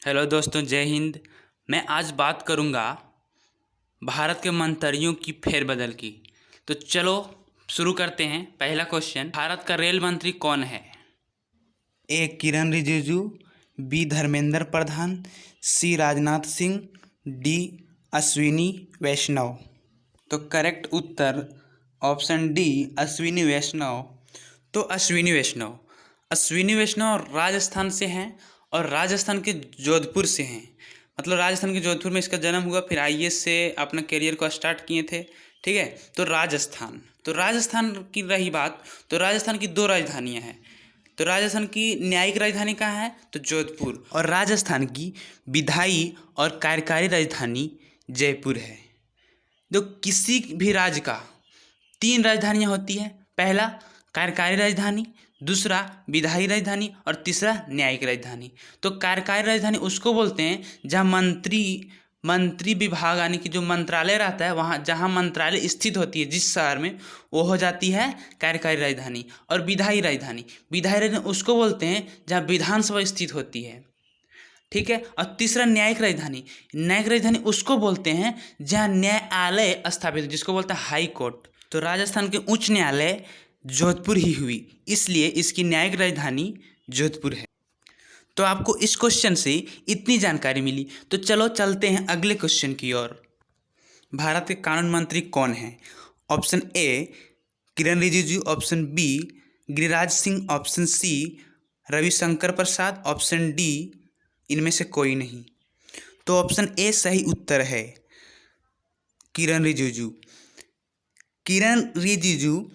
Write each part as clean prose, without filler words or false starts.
Hello दोस्तों, जय हिंद। मैं आज बात करूंगा भारत के मंत्रियों की फेरबदल की। तो चलो शुरू करते हैं। पहला क्वेश्चन, भारत का रेल मंत्री कौन है? ए किरण रिजिजू, बी धर्मेंद्र प्रधान, सी राजनाथ सिंह, डी अश्विनी वैष्णव। तो करेक्ट उत्तर ऑप्शन डी अश्विनी वैष्णव। तो अश्विनी वैष्णव राजस्थान से हैं और राजस्थान के जोधपुर से हैं। मतलब राजस्थान के जोधपुर में इसका जन्म हुआ, फिर आईएएस से अपना करियर को स्टार्ट किए थे। ठीक है, तो राजस्थान की रही बात, तो राजस्थान की दो राजधानियां हैं। तो राजस्थान की न्यायिक राजधानी कहाँ है? तो जोधपुर। और राजस्थान की विधायी और कार्यकारी राजधानी जयपुर है। जो किसी भी राज्य का तीन राजधानियां होती हैं, पहला कार्यकारी राजधानी, दूसरा विधायी राजधानी और तीसरा न्यायिक राजधानी। तो कार्यकारी राजधानी उसको बोलते हैं जहाँ मंत्री विभाग यानी कि जो मंत्रालय रहता है, वहाँ जहाँ मंत्रालय स्थित होती है जिस शहर में, वो हो जाती है कार्यकारी राजधानी। और विधायी राजधानी उसको बोलते हैं जहाँ विधानसभा स्थित होती है। ठीक है। और तीसरा न्यायिक राजधानी उसको बोलते हैं जहाँ न्यायालय स्थापित, जिसको बोलते हैं हाई कोर्ट। तो राजस्थान के उच्च न्यायालय जोधपुर ही हुई, इसलिए इसकी न्यायिक राजधानी जोधपुर है। तो आपको इस क्वेश्चन से इतनी जानकारी मिली। तो चलो चलते हैं अगले क्वेश्चन की ओर। भारत के कानून मंत्री कौन है? Option A Kiren Rijiju, option B Giriraj Singh, option C Ravi Shankar Prasad, option D इनमें से कोई नहीं। तो ऑप्शन ए सही उत्तर है, किरण रिजिजू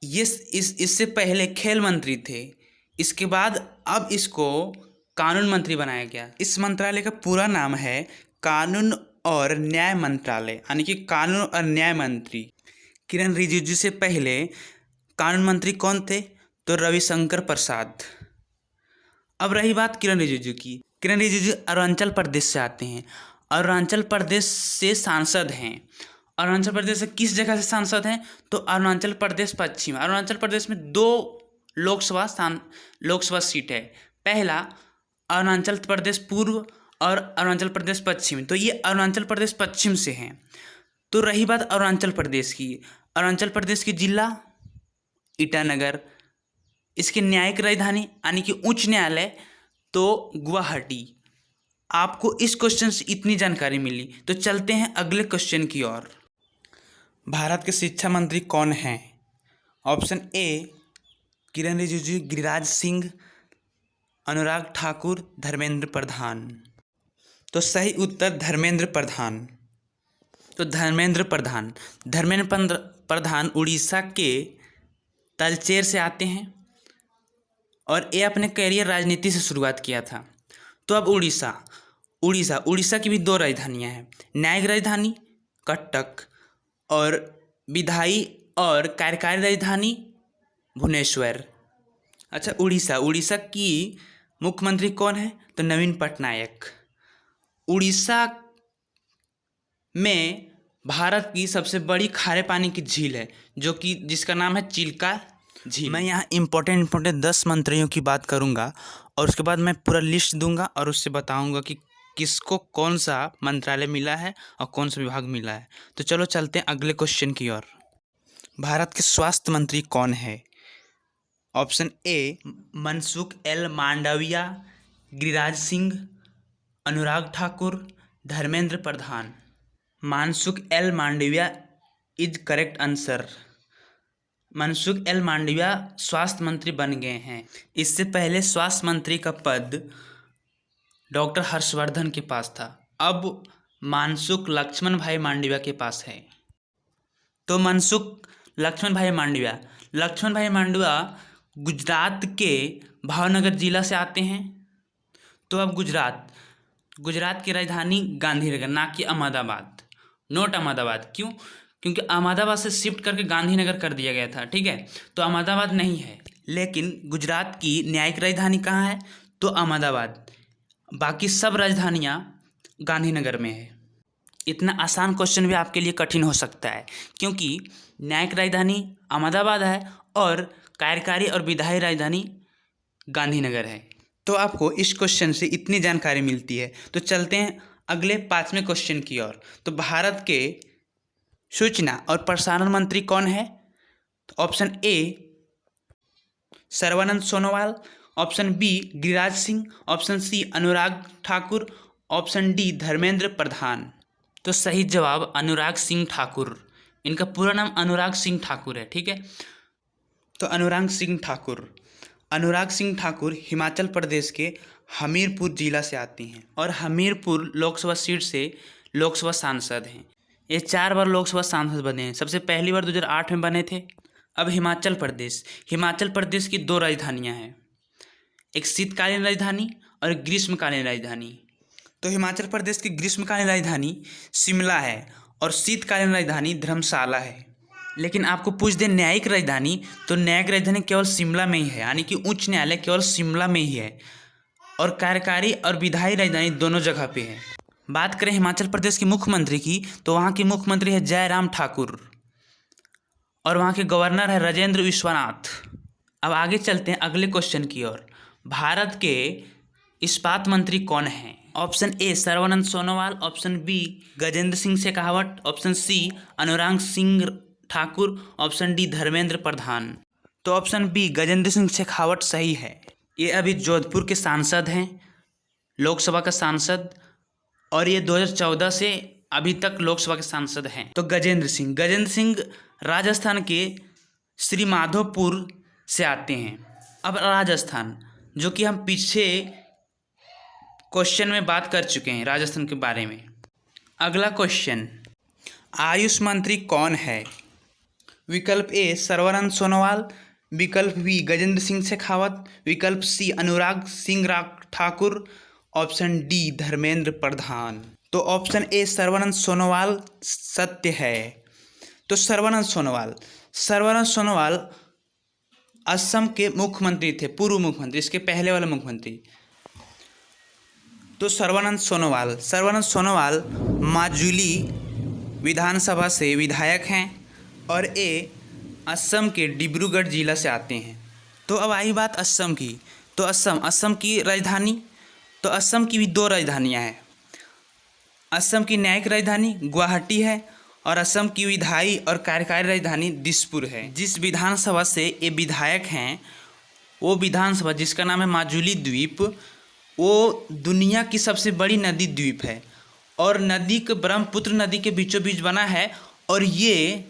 ये इससे पहले खेल मंत्री थे। इसके बाद अब इसको कानून मंत्री बनाया गया। इस मंत्रालय का पूरा नाम है कानून और न्याय मंत्रालय, यानी कि कानून और न्याय मंत्री। किरण रिजिजू से पहले कानून मंत्री कौन थे? तो रविशंकर प्रसाद। अब रही बात किरण रिजिजू की। किरण रिजिजू अरुणाचल प्रदेश से आते हैं। अरुणाचल प्रदेश से सांसद हैं। अरुणाचल प्रदेश से किस जगह से सांसद हैं? तो अरुणाचल प्रदेश पश्चिम। अरुणाचल प्रदेश में दो लोकसभा सीट है। पहला अरुणाचल प्रदेश पूर्व और अरुणाचल प्रदेश पश्चिम। तो ये अरुणाचल प्रदेश पश्चिम से हैं। तो रही बात अरुणाचल प्रदेश की जिला ईटानगर। इसकी न्यायिक राजधानी यानी कि उच्च न्यायालय तो गुवाहाटी। आपको इस क्वेश्चन से इतनी जानकारी मिली। तो चलते हैं अगले क्वेश्चन की ओर। भारत के शिक्षा मंत्री कौन हैं? Option A Kiren Rijiju, Giriraj Singh, Anurag Thakur, Dharmendra Pradhan. तो सही उत्तर धर्मेंद्र प्रधान। तो धर्मेंद्र प्रधान उड़ीसा के तलचेर से आते हैं और ये अपने करियर राजनीति से शुरुआत किया था। तो अब उड़ीसा की भी दो राजधानियां हैं, न्यायिक राजधानी कटक और विधायी और कार्यकारी राजधानी भुवनेश्वर। अच्छा, उड़ीसा की मुख्यमंत्री कौन है? तो नवीन पटनायक। उड़ीसा में भारत की सबसे बड़ी खारे पानी की झील है जिसका नाम है चिल्का झील। मैं यहाँ इम्पोर्टेंट 10 मंत्रियों की बात करूँगा और उसके बाद मैं पूरा लिस्ट दूंगा और उससे बताऊँगा कि किसको कौन सा मंत्रालय मिला है और कौन सा विभाग मिला है। तो चलो चलते हैं अगले क्वेश्चन की ओर। भारत के स्वास्थ्य मंत्री कौन है? Option A Mansukh L Mandaviya, Giriraj Singh, Anurag Thakur, Dharmendra Pradhan. Mansukh L Mandaviya is correct answer. Mansukh L Mandaviya स्वास्थ्य मंत्री बन गए हैं। इससे पहले स्वास्थ्य मंत्री का पद डॉक्टर हर्षवर्धन के पास था। अब मनसुख लक्ष्मण भाई मांडविया के पास है। तो मनसुख लक्ष्मण भाई मांडविया गुजरात के भावनगर जिला से आते हैं। तो अब गुजरात की राजधानी गांधीनगर, ना कि अहमदाबाद। नोट अहमदाबाद। क्यों? क्योंकि अहमदाबाद से शिफ्ट करके गांधीनगर कर दिया गया था। ठीक है, तो अहमदाबाद नहीं है। लेकिन गुजरात की न्यायिक राजधानी कहाँ है? तो अहमदाबाद। बाकी सब राजधानियाँ गांधीनगर में है। इतना आसान क्वेश्चन भी आपके लिए कठिन हो सकता है, क्योंकि न्यायिक राजधानी अहमदाबाद है और कार्यकारी और विधायी राजधानी गांधीनगर है। तो आपको इस क्वेश्चन से इतनी जानकारी मिलती है। तो चलते हैं अगले 5वें क्वेश्चन की ओर। तो भारत के सूचना और प्रसारण मंत्री कौन है? तो option A Sarbananda Sonowal, option B Giriraj Singh, option C Anurag Thakur, option D Dharmendra Pradhan. तो सही जवाब अनुराग सिंह ठाकुर। इनका पूरा नाम अनुराग सिंह ठाकुर है, ठीक है। तो अनुराग सिंह ठाकुर हिमाचल प्रदेश के हमीरपुर जिला से आती हैं और हमीरपुर लोकसभा सीट से लोकसभा सांसद हैं। ये 4 बार लोकसभा सांसद बने हैं। सबसे पहली बार 2008 में बने थे। अब हिमाचल प्रदेश की 2 राजधानियां हैं, एक शीतकालीन राजधानी और एक ग्रीष्मकालीन राजधानी। तो हिमाचल प्रदेश की ग्रीष्मकालीन राजधानी शिमला है और शीतकालीन राजधानी धर्मशाला है। लेकिन आपको पूछ दें न्यायिक राजधानी, तो न्यायिक राजधानी केवल शिमला में ही है, यानी कि उच्च न्यायालय केवल शिमला में ही है, और कार्यकारी और विधायी राजधानी दोनों जगह पे है। बात करें हिमाचल प्रदेश के मुख्यमंत्री की, तो वहाँ के मुख्यमंत्री है जयराम ठाकुर और वहाँ के गवर्नर है राजेंद्र विश्वनाथ। अब आगे चलते हैं अगले क्वेश्चन की ओर। भारत के इस्पात मंत्री कौन हैं? Option A Sarbananda Sonowal, option B Gajendra Singh Shekhawat, option C Anurag Singh Thakur, option D Dharmendra Pradhan. तो ऑप्शन बी गजेंद्र सिंह शेखावत सही है। ये अभी जोधपुर के सांसद हैं, लोकसभा का सांसद, और ये 2014 से अभी तक लोकसभा के सांसद हैं। तो गजेंद्र सिंह राजस्थान के श्री माधोपुर से आते हैं। अब राजस्थान, जो कि हम पीछे क्वेश्चन में बात कर चुके हैं राजस्थान के बारे में। अगला क्वेश्चन, आयुष मंत्री कौन है? विकल्प ए सर्बानंद सोनोवाल, विकल्प बी गजेंद्र सिंह शेखावत, विकल्प सी अनुराग सिंह ठाकुर, ऑप्शन डी धर्मेंद्र प्रधान। तो ऑप्शन ए सर्बानंद सोनोवाल सत्य है। तो सर्बानंद सोनोवाल असम के मुख्यमंत्री थे, पूर्व मुख्यमंत्री, इसके पहले वाले मुख्यमंत्री। तो सर्बानंद सोनोवाल माजुली विधानसभा से विधायक हैं और ये असम के डिब्रूगढ़ जिला से आते हैं। तो अब आई बात असम की। तो असम की राजधानी, तो असम की भी 2 राजधानियां हैं। असम की न्यायिक राजधानी गुवाहाटी है और असम की विधायी और कार्यकारी राजधानी दिसपुर है। जिस विधानसभा से ये विधायक हैं, वो विधानसभा जिसका नाम है माजुली द्वीप, वो दुनिया की सबसे बड़ी नदी द्वीप है और नदी के ब्रह्मपुत्र नदी के बीचों बीच बना है, और ये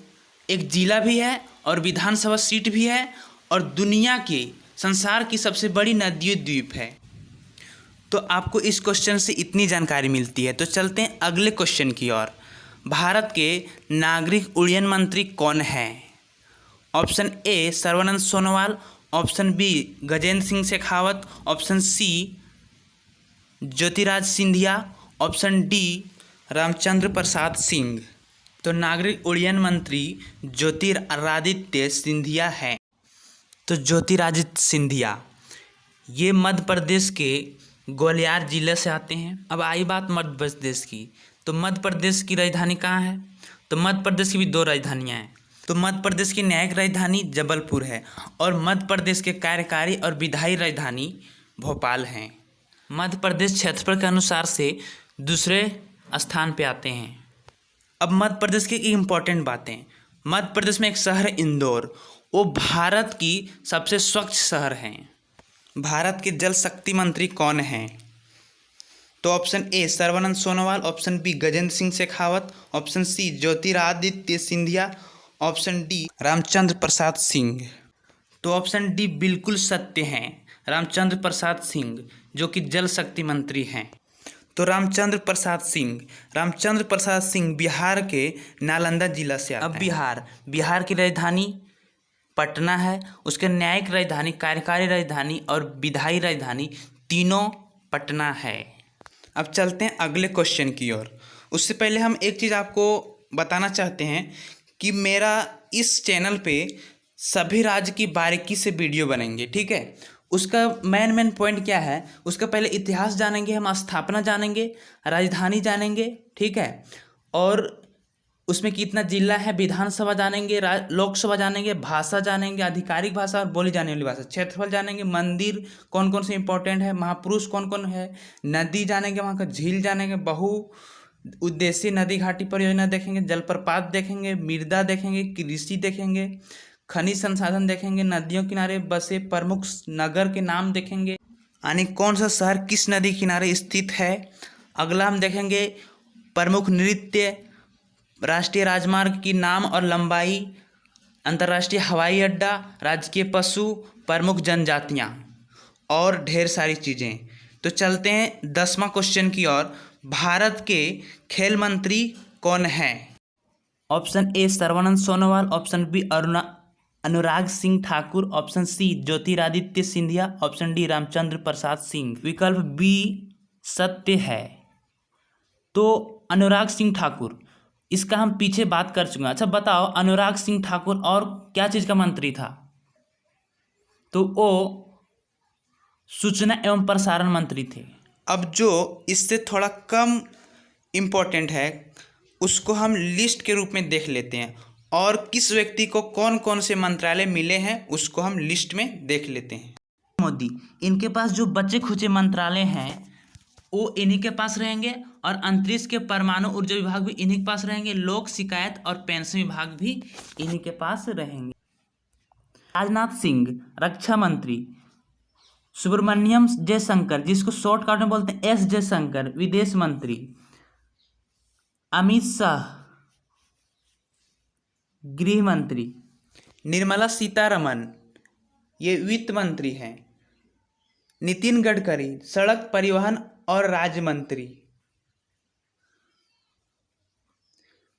एक जिला भी है और विधानसभा सीट भी है और दुनिया के संसार की सबसे बड़ी नदी द्वीप है। तो आपको इस क्वेश्चन से इतनी जानकारी मिलती है। तो चलते हैं अगले क्वेश्चन की ओर। भारत के नागरिक उड्डयन मंत्री कौन हैं? Option A Sarbananda Sonowal, option B Gajendra Singh Shekhawat, option C Jyotiraj Scindia, option D Ramchandra Prasad Singh. तो नागरिक उड्डयन मंत्री ज्योतिरादित्य सिंधिया हैं। तो ज्योतिरादित्य सिंधिया ये मध्य प्रदेश के ग्वालियर जिले से आते हैं। अब आई बात मध्य प्रदेश की। तो मध्य प्रदेश की राजधानी कहाँ है? तो मध्य प्रदेश की भी 2 राजधानियाँ हैं। तो मध्य प्रदेश की न्यायिक राजधानी जबलपुर है और मध्य प्रदेश के कार्यकारी और विधायी राजधानी भोपाल हैं। मध्य प्रदेश क्षेत्रफल के अनुसार से दूसरे स्थान पे आते हैं। अब मध्य प्रदेश की इम्पोर्टेंट बातें। मध्य प्रदेश में एक शहर है इंदौर, वो भारत की सबसे स्वच्छ शहर है। भारत के जल शक्ति मंत्री कौन हैं? तो option A Sarbananda Sonowal, option B Gajendra Singh Shekhawat, option C Jyotiraditya Scindia, option D Ramchandra Prasad Singh. तो ऑप्शन डी बिल्कुल सत्य हैं, रामचंद्र प्रसाद सिंह, जो कि जल शक्ति मंत्री हैं। तो रामचंद्र प्रसाद सिंह बिहार के नालंदा जिला से आते हैं। अब बिहार की राजधानी पटना है, उसके न्यायिक राजधानी, कार्यकारी राजधानी और विधायी राजधानी तीनों पटना है। अब चलते हैं अगले क्वेश्चन की ओर। उससे पहले हम एक चीज़ आपको बताना चाहते हैं कि मेरा इस चैनल पे सभी राज्य की बारीकी से वीडियो बनेंगे, ठीक है। उसका मेन पॉइंट क्या है, उसका पहले इतिहास जानेंगे, हम स्थापना जानेंगे, राजधानी जानेंगे, ठीक है, और उसमें कितना जिला है, विधानसभा जानेंगे, लोकसभा जानेंगे, भाषा जानेंगे, आधिकारिक भाषा और बोली जाने वाली भाषा, क्षेत्रफल जानेंगे, मंदिर कौन कौन से इंपॉर्टेंट है, महापुरुष कौन कौन है, नदी जानेंगे, वहाँ का झील जानेंगे, बहु उद्देश्य नदी घाटी परियोजना देखेंगे, जलप्रपात देखेंगे, मृदा देखेंगे, कृषि देखेंगे, खनिज संसाधन देखेंगे, नदियों किनारे बसे प्रमुख नगर के नाम देखेंगे, यानी कौन सा शहर किस नदी किनारे स्थित है। अगला हम देखेंगे प्रमुख नृत्य, राष्ट्रीय राजमार्ग की नाम और लंबाई, अंतर्राष्ट्रीय हवाई अड्डा, राजकीय पशु, प्रमुख जनजातियाँ और ढेर सारी चीज़ें। तो चलते हैं 10वां क्वेश्चन की ओर। भारत के खेल मंत्री कौन हैं? Option A Sarbananda Sonowal, option B Anurag Singh Thakur, option C Jyotiraditya Scindia, option D Ramchandra Prasad Singh. विकल्प बी सत्य है। तो अनुराग सिंह ठाकुर, इसका हम पीछे बात कर चुके हैं। अच्छा बताओ, अनुराग सिंह ठाकुर और क्या चीज़ का मंत्री था? तो वो सूचना एवं प्रसारण मंत्री थे। अब जो इससे थोड़ा कम इम्पोर्टेंट है उसको हम लिस्ट के रूप में देख लेते हैं, और किस व्यक्ति को कौन कौन से मंत्रालय मिले हैं उसको हम लिस्ट में देख लेते हैं। मोदी, इनके पास जो बचे खुचे मंत्रालय हैं वो इन्हीं के पास रहेंगे, और अंतरिक्ष के परमाणु ऊर्जा विभाग भी इन्हीं के पास रहेंगे, लोक शिकायत और पेंशन विभाग भी इन्हीं के पास रहेंगे। राजनाथ सिंह रक्षा मंत्री, सुब्रमण्यम जयशंकर जिसको शॉर्टकट में बोलते हैं एस जयशंकर विदेश मंत्री, अमित शाह गृह मंत्री, निर्मला सीतारमन ये वित्त मंत्री हैं, नितिन गडकरी सड़क परिवहन और राज्य मंत्री,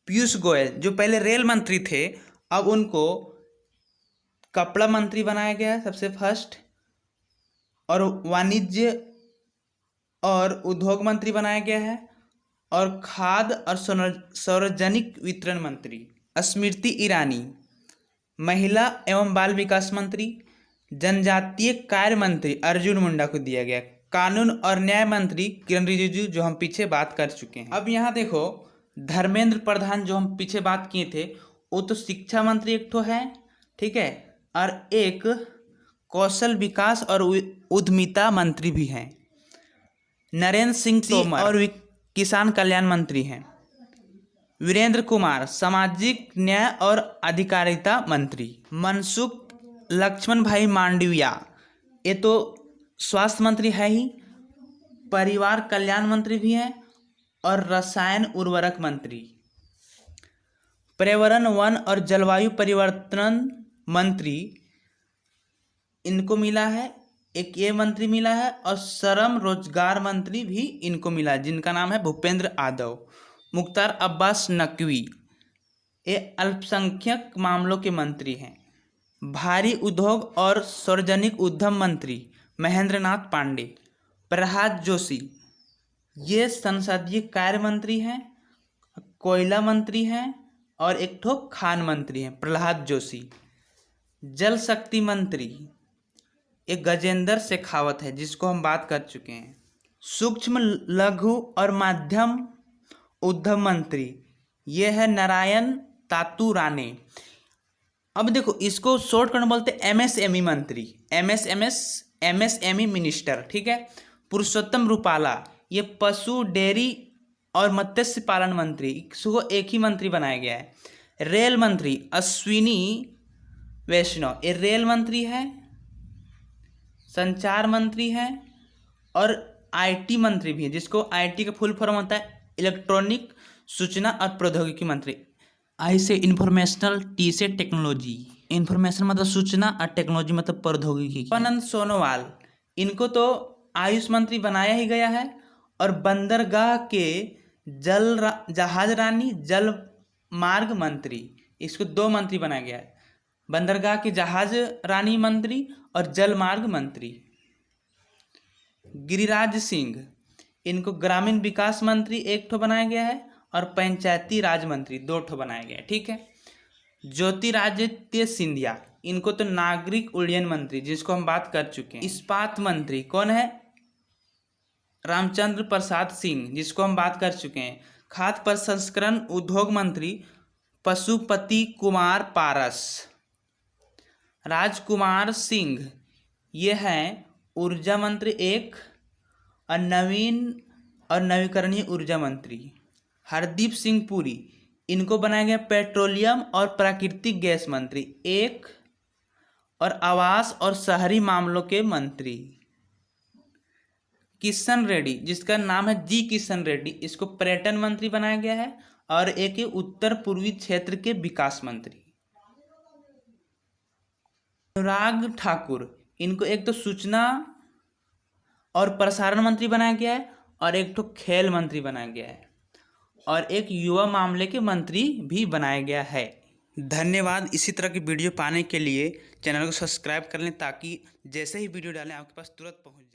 पीयूष गोयल जो पहले रेल मंत्री थे अब उनको कपड़ा मंत्री बनाया गया है सबसे फर्स्ट, और वाणिज्य और उद्योग मंत्री बनाया गया है, और खाद्य और सार्वजनिक वितरण मंत्री स्मृति ईरानी, महिला एवं बाल विकास मंत्री, जनजातीय कार्य मंत्री अर्जुन मुंडा को दिया गया, कानून और न्याय मंत्री किरण रिजिजू जो हम पीछे बात कर चुके हैं। अब यहाँ देखो धर्मेंद्र प्रधान जो हम पीछे बात किए थे वो तो शिक्षा मंत्री एक ठो है, ठीक है, और एक कौशल विकास और उद्यमिता मंत्री भी हैं। नरेंद्र सिंह तोमर और किसान कल्याण मंत्री हैं। वीरेंद्र कुमार सामाजिक न्याय और अधिकारिता मंत्री। मनसुख लक्ष्मण भाई मांडविया ये तो स्वास्थ्य मंत्री है ही, परिवार कल्याण मंत्री भी हैं, और रसायन उर्वरक मंत्री। पर्यावरण वन और जलवायु परिवर्तन मंत्री इनको मिला है, एक ये मंत्री मिला है, और श्रम रोजगार मंत्री भी इनको मिला है जिनका नाम है भूपेंद्र यादव। मुख्तार अब्बास नकवी ये अल्पसंख्यक मामलों के मंत्री हैं। भारी उद्योग और सार्वजनिक उद्यम मंत्री महेंद्र नाथ पांडे। प्रहलाद जोशी ये संसदीय कार्य मंत्री हैं, कोयला मंत्री हैं, और एक ठो खान मंत्री हैं प्रहलाद जोशी। जल शक्ति मंत्री एक गजेंद्र शेखावत है जिसको हम बात कर चुके हैं। सूक्ष्म लघु और माध्यम उद्यम मंत्री ये है नारायण तातू राणे। अब देखो इसको शॉर्टकट में बोलते हैं एमएसएमई मंत्री, एमएसएमई मिनिस्टर, ठीक है। पुरुषोत्तम रूपाला ये पशु डेयरी और मत्स्य पालन मंत्री, इसको एक ही मंत्री बनाया गया है। रेल मंत्री अश्विनी वैष्णव ये रेल मंत्री है, संचार मंत्री है, और आईटी मंत्री भी है जिसको आईटी का फुल फॉर्म होता है इलेक्ट्रॉनिक सूचना और प्रौद्योगिकी मंत्री। आई से इंफॉर्मेशनल, टी से टेक्नोलॉजी। इंफॉर्मेशन मतलब सूचना और टेक्नोलॉजी मतलब प्रौद्योगिकी। आनंद सोनोवाल इनको तो आयुष मंत्री बनाया ही गया है, और बंदरगाह के जहाज रानी जल मार्ग मंत्री इसको 2 मंत्री बनाया गया है, बंदरगाह के जहाज रानी मंत्री और जल मार्ग मंत्री। गिरिराज सिंह इनको ग्रामीण विकास मंत्री एक ठो बनाया गया है, और पंचायती राज मंत्री 2 ठो बनाया गया है, ठीक है। ज्योतिरादित्य सिंधिया इनको तो नागरिक उड्डयन मंत्री जिसको हम बात कर चुके हैं। इस्पात मंत्री कौन है? रामचंद्र प्रसाद सिंह जिसको हम बात कर चुके हैं। खाद्य प्रसंस्करण उद्योग मंत्री पशुपति कुमार पारस। राजकुमार सिंह ये हैं ऊर्जा मंत्री एक और नवीकरणीय ऊर्जा मंत्री। हरदीप सिंह पुरी इनको बनाया गया पेट्रोलियम और प्राकृतिक गैस मंत्री एक और आवास और शहरी मामलों के मंत्री। किशन रेड्डी जिसका नाम है जी किशन रेड्डी, इसको पर्यटन मंत्री बनाया गया है और एक ही उत्तर पूर्वी क्षेत्र के विकास मंत्री। अनुराग ठाकुर इनको एक तो सूचना और प्रसारण मंत्री बनाया गया है और एक तो खेल मंत्री बनाया गया है और एक युवा मामले के मंत्री भी बनाया गया है। धन्यवाद। इसी तरह की वीडियो पाने के लिए चैनल को सब्सक्राइब कर लें ताकि जैसे ही वीडियो डालें आपके पास तुरंत पहुंच जाए।